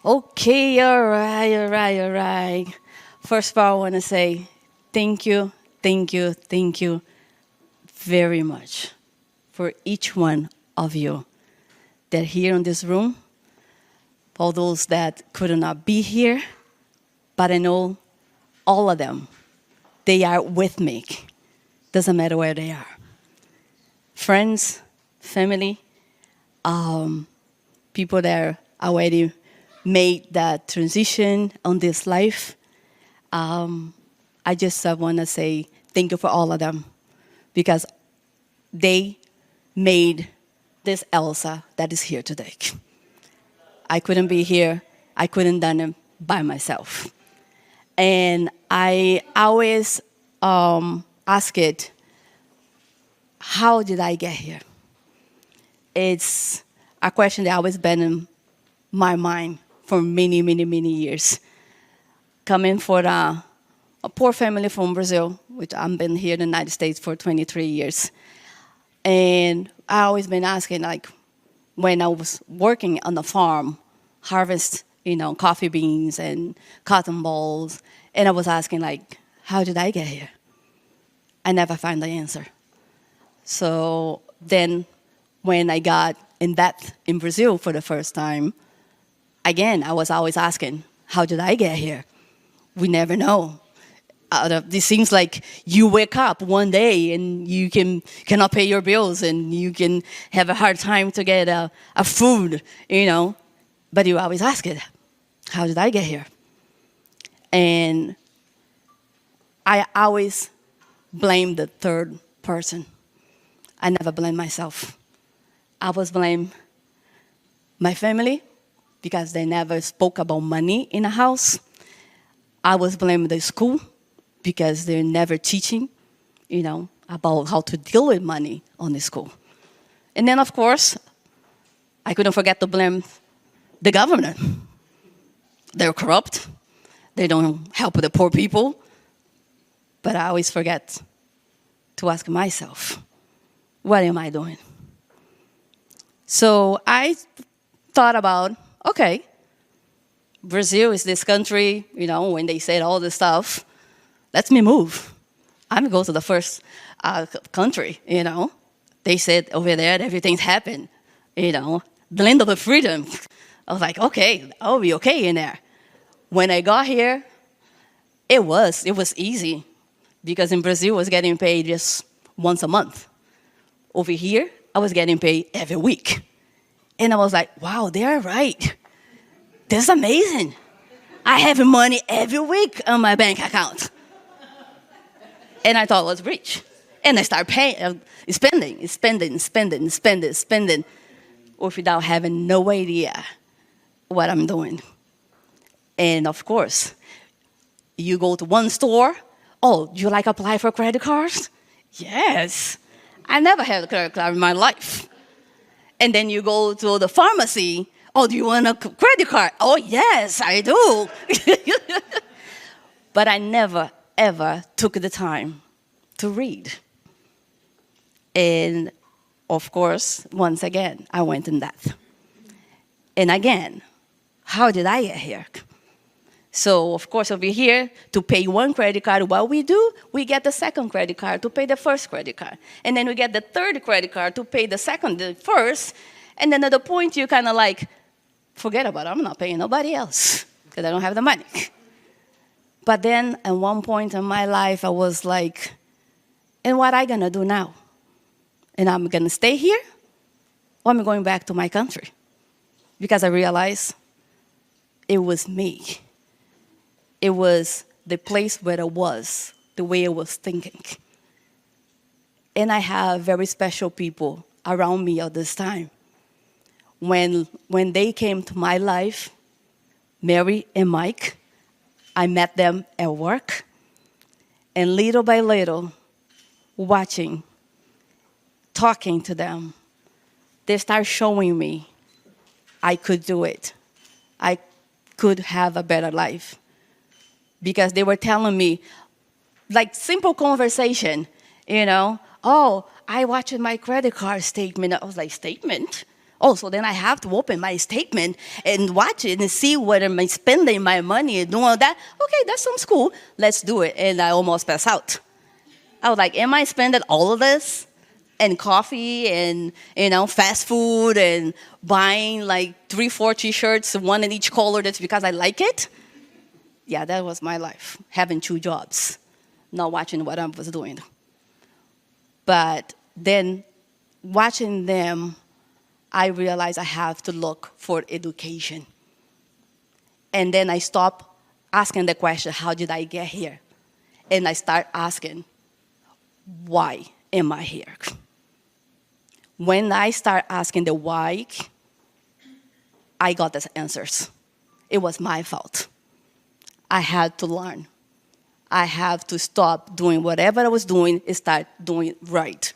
Okay, all right. First of all, I want to say thank you very much for each one of you that are here in this room, all those that could not be here, but I know all of them, they are with me. Doesn't matter where they are. Friends, family, people that already made that transition on this life. I just want to say thank you for all of them because they made this Elsa that is here today. I couldn't be here. I couldn't done it by myself. And I always ask it, how did I get here? It's a question that always been in my mind for many years. Coming from a poor family from Brazil, which I've been here in the United States for 23 years. And I always been asking, like, when I was working on the farm, harvest, coffee beans and cotton balls, and I was asking, like, how did I get here? I never find the answer. So then when I got in that in Brazil for the first time, again, I was always asking, how did I get here? We never know. It seems like you wake up one day and you cannot pay your bills and you can have a hard time to get a food, But you always ask it, how did I get here? And I always blame the third person. I never blame myself. I always blame my family because they never spoke about money in the house. I was blaming the school because they're never teaching, about how to deal with money on the school. And then, of course, I couldn't forget to blame the government. They're corrupt. They don't help the poor people. But I always forget to ask myself, what am I doing? So I thought about, okay, Brazil is this country, when they said all this stuff, let me move. I'm going to go to the first country, They said over there, everything's happened, the land of the freedom. I was like, okay, I'll be okay in there. When I got here, it was easy because in Brazil, I was getting paid just once a month. Over here, I was getting paid every week. And I was like, wow, they're right. That's amazing. I have money every week on my bank account. And I thought I was rich. And I started paying, spending, without having no idea what I'm doing. And of course, you go to one store. Oh, do you like apply for credit cards? Yes. I never had a credit card in my life. And then you go to the pharmacy. Oh, do you want a credit card? Oh, yes, I do. But I never, ever took the time to read. And of course, once again, I went in that. And again, how did I get here? So, of course, over here, to pay one credit card, what we do, we get the second credit card to pay the first credit card. And then we get the third credit card to pay the first. And then at the point, you kind of like, forget about it, I'm not paying nobody else because I don't have the money. But then at one point in my life, I was like, and what am I going to do now? And I'm going to stay here or I'm going back to my country? Because I realized it was me. It was the place where I was, the way I was thinking. And I have very special people around me at this time. When they came to my life, Mary and Mike, I met them at work. And little by little, watching, talking to them, they start showing me I could do it. I could have a better life. Because they were telling me, like simple conversation, oh, I watched my credit card statement. I was like, statement? Oh, so then I have to open my statement and watch it and see what am I spending my money and doing all that. Okay, that sounds cool. Let's do it. And I almost passed out. I was like, am I spending all of this? And coffee and, fast food and buying like 3, 4 t-shirts, one in each color, that's because I like it? Yeah, that was my life, having 2 jobs, not watching what I was doing. But then watching them, I realized I have to look for education. And then I stopped asking the question, how did I get here? And I start asking, why am I here? When I start asking the why, I got the answers. It was my fault. I had to learn. I have to stop doing whatever I was doing and start doing right.